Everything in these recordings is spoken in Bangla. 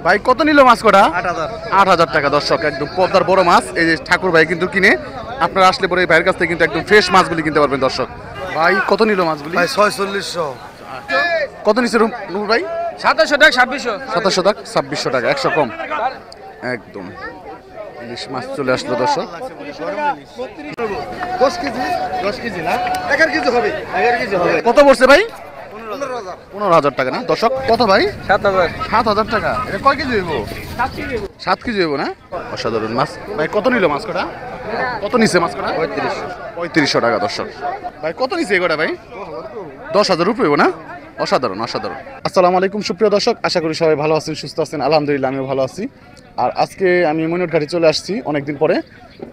ভাই কত নিল মাছ কটা? ৮,০০০। ৮,০০০ টাকা দর্শক, একদম পদ্মার বড় মাছ। এই যে ঠাকুর ভাই কিন্তু কিনে, আপনারা আসলে পরে এই ভাইয়ের কাছ থেকে কিন্তু একদম ফ্রেশ মাছগুলি কিনতে পারবেন দর্শক। ভাই কত নিল মাছগুলি? ভাই 4600। কত নিচ্ছে নূর ভাই? ২৭০০ টাকা ২৬০০। ২৭০০ টাকা ২৬০০ টাকা, ১০০ কম একদম। ইলিশ মাছ চলে আসলো দর্শক। 10 কেজি? 10 কেজি না, 11 কেজি হবে। 11 কেজি হবে। কত পড়ছে ভাই? ১৫,০০০ টাকা না দর্শক। কত ভাই? ৭০০০। ৭,০০০ টাকা। এটা কয় কেজি হইব? 7 কেজি হইব না? অসাধারণ মাছ। ভাই কত নিল মাছ কটা? কত নিছে মাছ কটা? ৩৫০০ টাকা দর্শক। ভাই কত নিছে এগুলা ভাই? ১০,০০০ রুপি হইব না? অসাধারণ অসাধারণ। আসসালামু আলাইকুম সুপ্রিয় দর্শক, আশা করি সবাই ভালো আছেন, সুস্থ আছেন। আলহামদুলিল্লাহ আমিও ভালো আছি। আর আজকে আমি মনির ঘাটে চলে আসছি অনেকদিন পরে।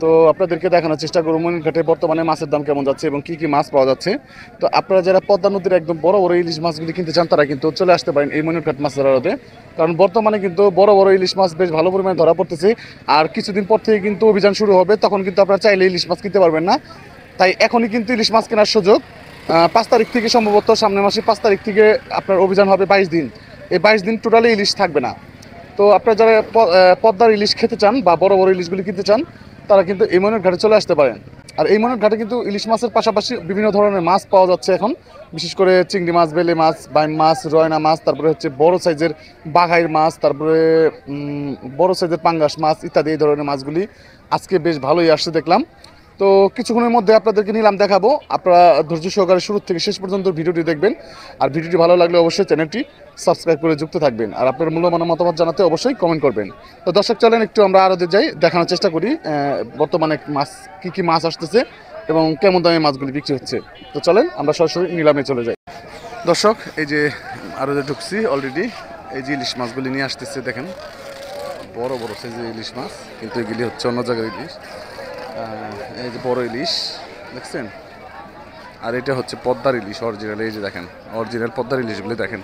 তো আপনাদেরকে দেখানোর চেষ্টা করব মনির ঘাটে বর্তমানে মাছের দাম কেমন যাচ্ছে এবং কি কি মাছ পাওয়া যাচ্ছে। তো আপনারা যারা পদ্মা নদীর একদম বড় বড় ইলিশ মাছগুলি কিনতে চান তারা কিন্তু চলে আসতে পারেন এই মনির ঘাট মাছের আড়তে। কারণ বর্তমানে কিন্তু বড় বড় ইলিশ মাছ বেশ ভালো পরিমাণে ধরা পড়তেছে। আর কিছুদিন পর থেকে কিন্তু অভিযান শুরু হবে, তখন কিন্তু আপনারা চাইলে ইলিশ মাছ কিনতে পারবেন না। তাই এখনই কিন্তু ইলিশ মাছ কেনার সুযোগ। 5 তারিখ থেকে সম্ভবত সামনের মাসে 5 তারিখ থেকে আপনার অভিযান হবে 22 দিন। এই 22 দিন টোটালি ইলিশ থাকবে না। তো আপনারা যারা পদ্মার ইলিশ খেতে চান বা বড় বড় ইলিশগুলি কিনতে চান তারা কিন্তু এই মনির ঘাটে চলে আসতে পারেন। আর এই মনির ঘাটে কিন্তু ইলিশ মাছের পাশাপাশি বিভিন্ন ধরনের মাছ পাওয়া যাচ্ছে এখন, বিশেষ করে চিংড়ি মাছ, বেলে মাছ, বাইম মাছ, রয়না মাছ, তারপরে হচ্ছে বড় সাইজের বাঘাইর মাছ, তারপরে বড় সাইজের পাঙ্গাস মাছ ইত্যাদি। এই ধরনের মাছগুলি আজকে বেশ ভালোই আসছে দেখলাম। তো কিছুক্ষণের মধ্যে আপনাদেরকে নিলাম দেখাবো। আপনারা ধৈর্য সহকারে শুরু থেকে শেষ পর্যন্ত ভিডিওটি দেখবেন। আর ভিডিওটি ভালো লাগলে অবশ্যই চ্যানেলটি সাবস্ক্রাইব করে যুক্ত থাকবেন। আর আপনার মূল্যবান মতামত জানাতে অবশ্যই কমেন্ট করবেন। তো দর্শক চলেন একটু আমরা আরও যাই, দেখানোর চেষ্টা করি বর্তমানে মাছ কী কী মাছ আসতেছে এবং কেমন দামে মাছগুলি বিক্রি হচ্ছে। তো চলেন আমরা সরাসরি নিলামে চলে যাই। দর্শক এই যে আরও ঢুকছি অলরেডি। এই যে ইলিশ মাছগুলি নিয়ে আসতেছে দেখেন, বড় বড় সাইজের ইলিশ মাছ, কিন্তু এগুলি হচ্ছে অন্য জায়গার ইলিশ। এই যে বড় ইলিশ দেখছেন, আর এটা হচ্ছে পদ্মার ইলিশ অরিজিনাল। এই যে দেখেন অরিজিনাল পদ্মার ইলিশগুলি দেখেন,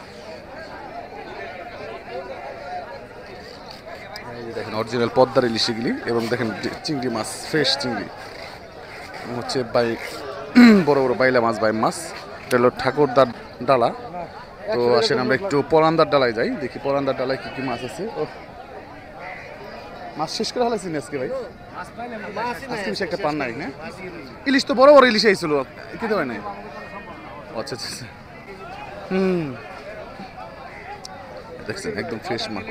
এই যে দেখেন অরিজিনাল পদ্মার ইলিশ এগুলি। এবং দেখেন চিংড়ি মাছ, ফ্রেশ চিংড়ি হচ্ছে বড় বড় বাইলা মাছ, বাইম মাছ। এটা হলো ঠাকুরদার ডালা। তো আসেন আমরা একটু পরান্দার ডালায় যাই, দেখি পরান্দার ডালায় কি কি মাছ আছে। ও মাছ শেষ করে হালাইছি আজকে ভাই, আজকে বেশি একটা পান নাই না। ইলিশ তো বড় বড় ইলিশ আইছিল, খেতে হয় নাই। আচ্ছা আচ্ছা দেখছেন একদম ফ্রেশ মাছ।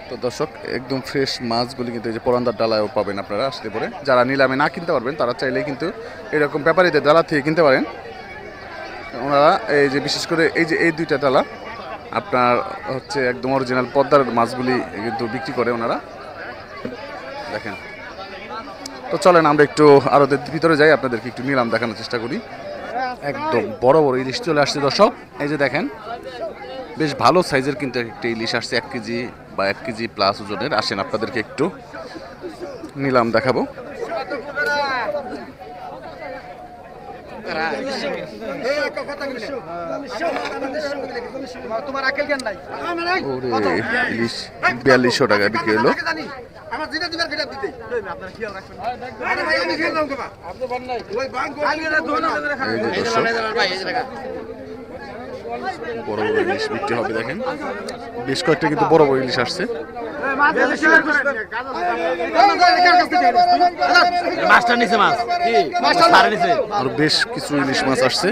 তো দর্শক একদম ফ্রেশ মাছগুলি কিন্তু এই যে পরান্দার ডালায়ও পাবেন আপনারা আসলে পরে। যারা নিলামে না কিনতে পারবেন তারা চাইলেই কিন্তু এরকম ব্যাপারীদের ডালা থেকে কিনতে পারেন। ওনারা এই যে বিশেষ করে এই যে এই দুইটা ডালা আপনার হচ্ছে একদম অরিজিনাল পদ্মার মাছগুলি কিন্তু বিক্রি করে ওনারা দেখেন। তো চলেন আমরা একটু আরো ভিতরে যাই, আপনাদেরকে একটু নিলাম দেখানোর চেষ্টা করি। একদম বড় বড় ইলিশ চলে আসছে দর্শক। এই যে দেখেন বেশ ভালো সাইজের কিন্তু একটা ইলিশ আসছে, 1 কেজি বা 1 কেজি প্লাস ওজনের। আসেন আপনাদেরকে একটু নিলাম দেখাবো। ইলিশ ৪২০০ টাকা বিক্রি হলো। বড় বড় ইলিশ বিক্রি হবে দেখেন, বেশ কয়েকটা কিন্তু বড় বড় ইলিশ আসছে। আর বেশ কিছু ইলিশ মাছ আসছে।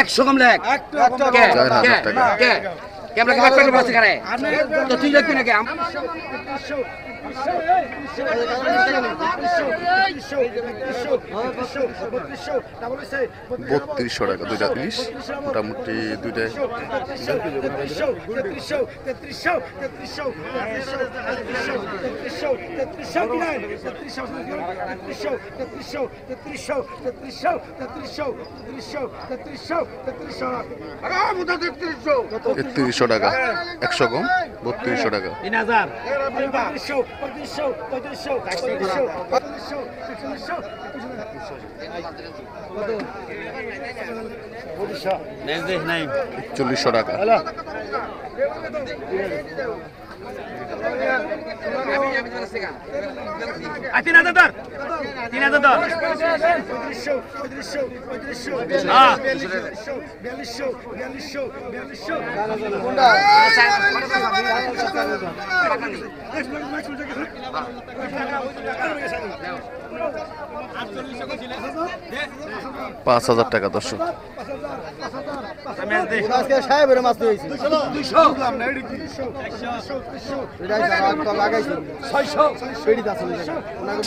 একশো কম লেখ কেমন তুই লিখবি নাকি 3200 টাকা দুইটা ইলিশ মোটামুটি দুইটা তেত্রিশশো টাকা 100 কম 3200 টাকা 3000 নাই 4100 টাকা পাঁচ হাজার টাকা দর্শক সাহেবের মাছ হয়েছে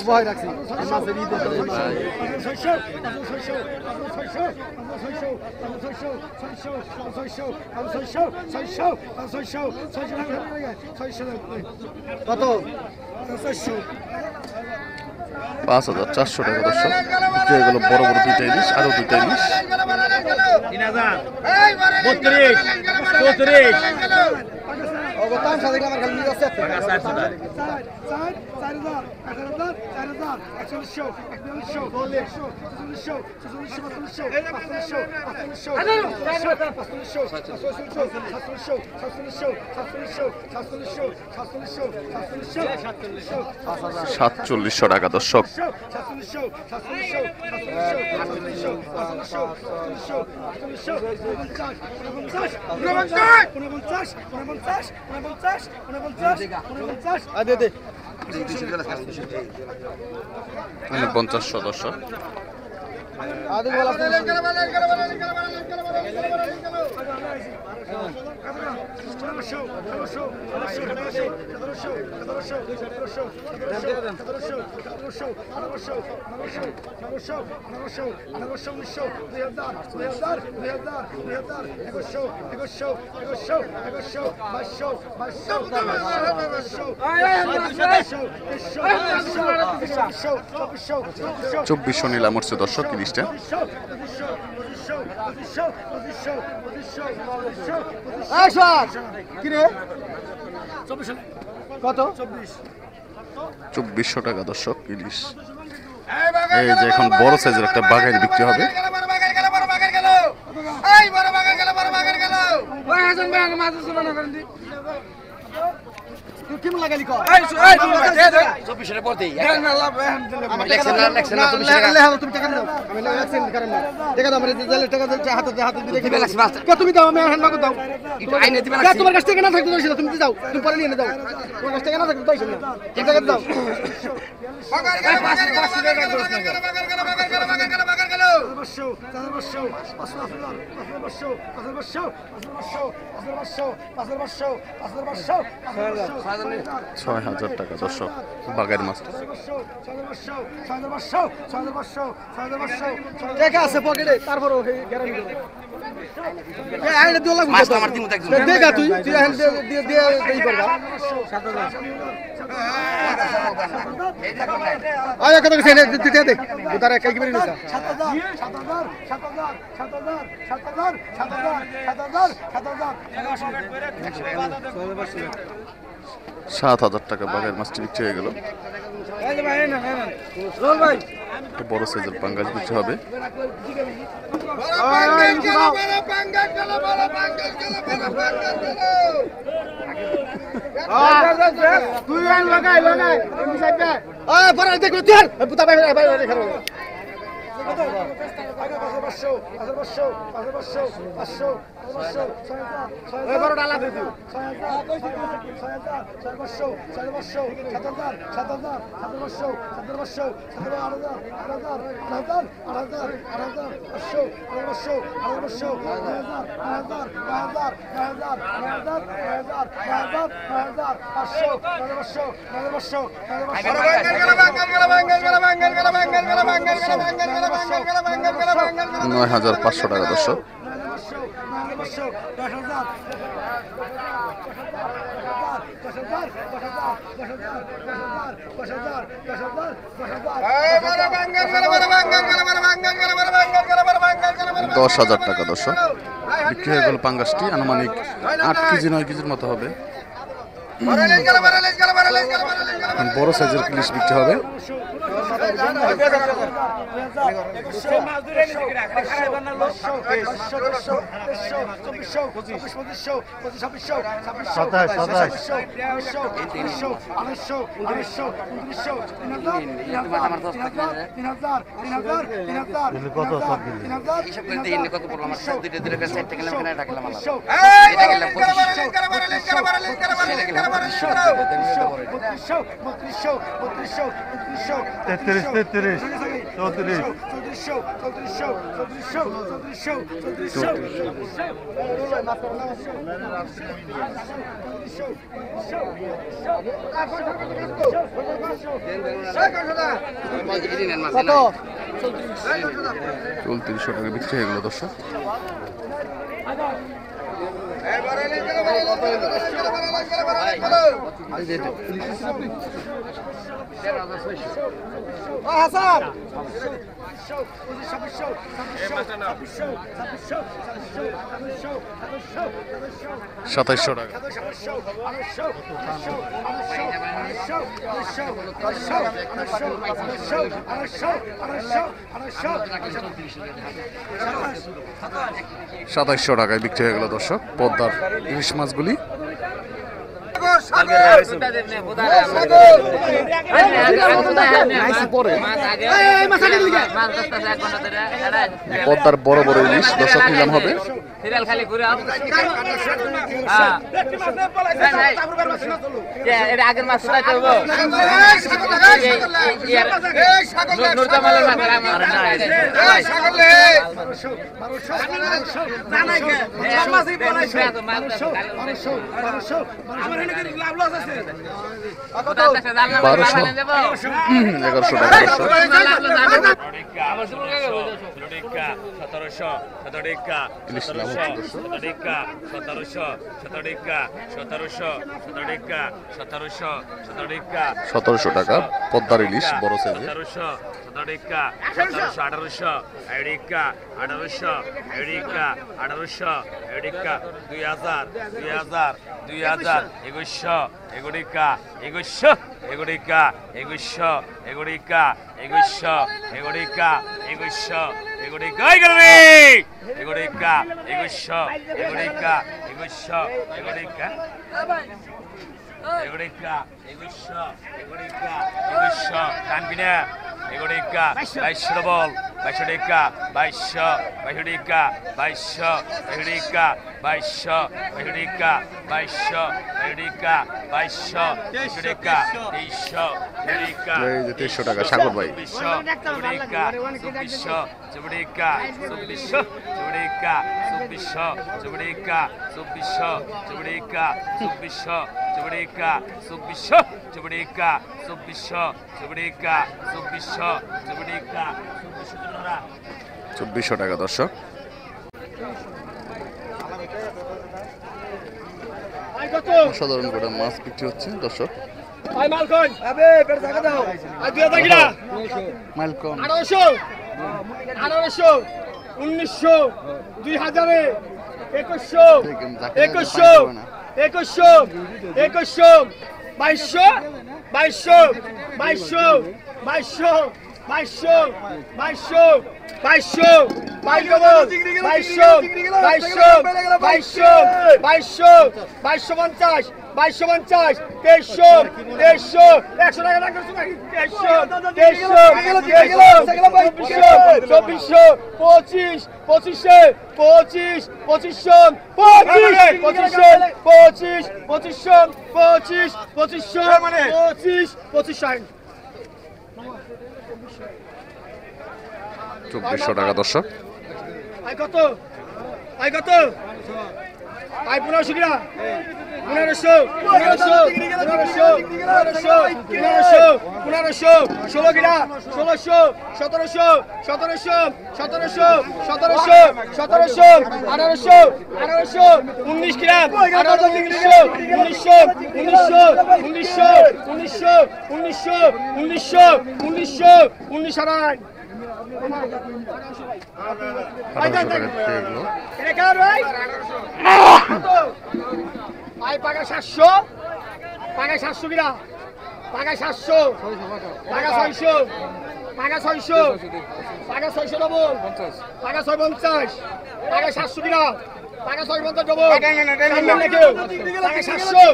ভয় রাখছি মাছের কত 5400 টাকা দর্শক বিক্রি হয়ে গেল বড় বড় দুইটা ইলিশ আরো দুইটা ইলিশ 4700 টাকা দর্শক মানে 50 দর্শক চব্বিশশো নিলাম উঠছে দর্শক ইলিশটা কত 2400 টাকা দর্শক ইলিশ এই যে এখন বড় সাইজের একটা বাগান বিক্রি হবে কেমন লাগালি তুমি দাও আমি দাও তোমার কাছ থেকে না থাকতে তুমি যাও তুমি পরে নিয়ে যাও তোমার কাছ থেকে না থাকতে দাও ছয় হাজার টাকা দর্শক বাগের মাছ দেখা আছে পকেটে তারপর দেখা তুই সাত হাজার টাকা বাগের মাছটি বিক্রি হয়ে গেল বড় সাইজের পাঙ্গাস বিক্রি হবে $9,500 টাকা দর্শক। $10,000 টাকা দর্শক বিক্রি হয়ে গেল পাঙ্গাসটি। আনুমানিক 8 কেজি 9 কেজির মতো হবে। বড় সাইজের ইলিশ বিক্রি হবে। $3400 টাকা বিক্রি হয়ে গেল দর্শক। $2700 টাকা। $2700 টাকায় বিক্রি হয়ে গেল দর্শক পদ্মার ইলিশ মাছগুলি। পদ্মার বড় বড় ইলিশ দর্শক নিলাম হবে। আগের মাছ $1100 টাকা $1700 টাকা পদ্মার ইলিশ বড় সাইজের। $2300 টাকা সাগর ভাই। $2400 টাকা দর্শক। অসাধারণ করে মাছ বিক্রি হচ্ছে দর্শক। মাইলকন 1800 1900 2000 2100 2100 2100 2100 2200 2200 2200 2200 2200 2200 2200 2200 2200 2200 2250 2250, 2300, 100 টাকা দাম করছো নাকি? 2300, 2400, 25, 2500, 25, 2500, 25, 2500, 25, 2500, 25, 2500 2400 টাকা দর্শক। আই কত? আই কত? আই 1500 কিনা? 1500, 1500, 1500, 1500, 1500, 16 কিনা? 1600, 1700, 1700, 1700, 1700, 1700, 1800, 1800, 19 কিনা? 1900, 1900, 1900, 1900, 1900, 1900, 1900, 1900, 1900 1800 টাকা বিক্রি হয়ে গেল। এটা কার ভাই? কত? ভাই পাকা 700, পাকা 700 কিনা? পাকা 700, পাকা 600, পাকা 600, পাকা 600 ডবল, পাকা 650, পাকা 700 কিনা? পাকা 650 ডবল, টানবেন না কেউ? পাকা 700,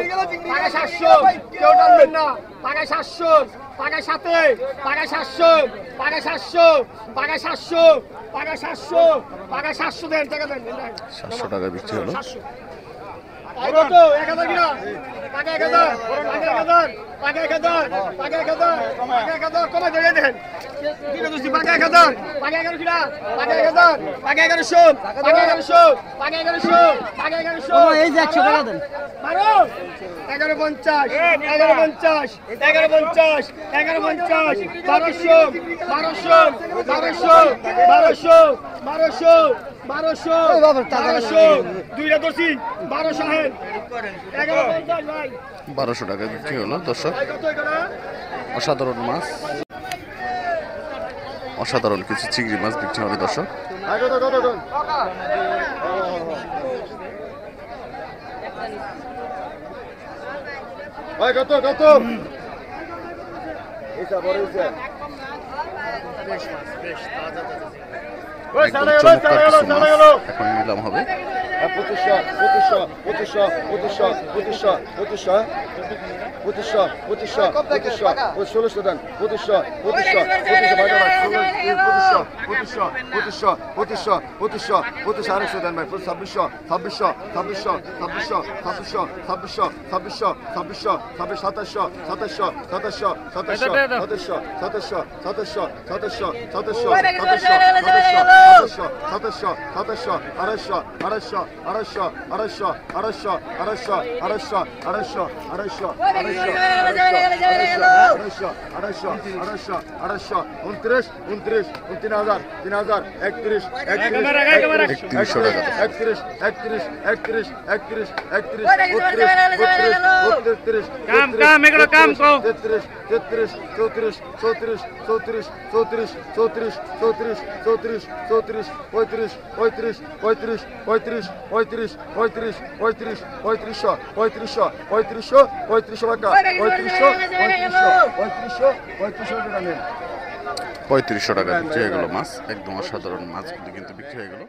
পাকা 700, কেউ টানবেন না? পাকা 700, পাকা 7, পাকা 700, পাকা 700, পাকা 700, পাকা 700, পাকা 700 দেন, টাকা দেন। 700 টাকা বিক্রি হলো। 700 আই কত? 1000 কিনা? পাকা 1000, পাকা 1000, পাকা 1000, পাকা 1000, পাকা 1000 কমে ধরে দেন। কি করছিস? পাকা 1000, পাকা 11 কিনা? পাকা 1000, পাকা 1100, পাকা 1100, পাকা 1100, পাকা 1100 এই যে 100 টাকা দেন। মারো 1150, 1150, 1150, 1150, 1200, 1200, 1200, 1200, 1200, 1200, দুইটা দর্শি 1200 হেন 1150 ভাই 1200 টাকা বিক্রি হলো দর্শক। ভাই কত এখানে? অসাধারণ মাছ, অসাধারণ কিছু চিংড়ি মাছ বিক্রি হবে দর্শক। ভাই কত কত কত ভাই কত কত এইটা বড় হইছে একদম চমৎকার কিছু মাছ এখন নিলাম হবে। 2500, 2500, 2500, 2500, 2500, 2500, 2500, 2500, 1600 দেন, 2500, 2500, 2500 ভাই দাও, 2500, 2500, 2500, 2500, 2500, আরেকশো দেন ভাই, 2600, 2600, 2600, 2600, 2600, 2600, 2600, 2600, 2700, 2700, 2700, 2700, 2700, 2700, 2700, 2700, 2700, 2700, 2700, 2700, 200, 200, 200, 200, 200, 200, 200, 200, 200, 200, 29, 29, 3000, 3000, 31, 31, 3100 টাকা। 31, 31, 31, 31, 31, 33, কাম কাম এগুলো কাম কো 33, 33, 34, 34, 34, 34, 34, 34, 34, 34, 35, 35, 35, 35, 35, 35, 35, 3500, 3500, 3500, 3500 টাকা, 3500, 3500, 3500 টাকা নেন। 3500 টাকা বিক্রি হয়ে গেল মাছ, একদম অসাধারণ মাছগুলি কিন্তু বিক্রি হয়ে গেল।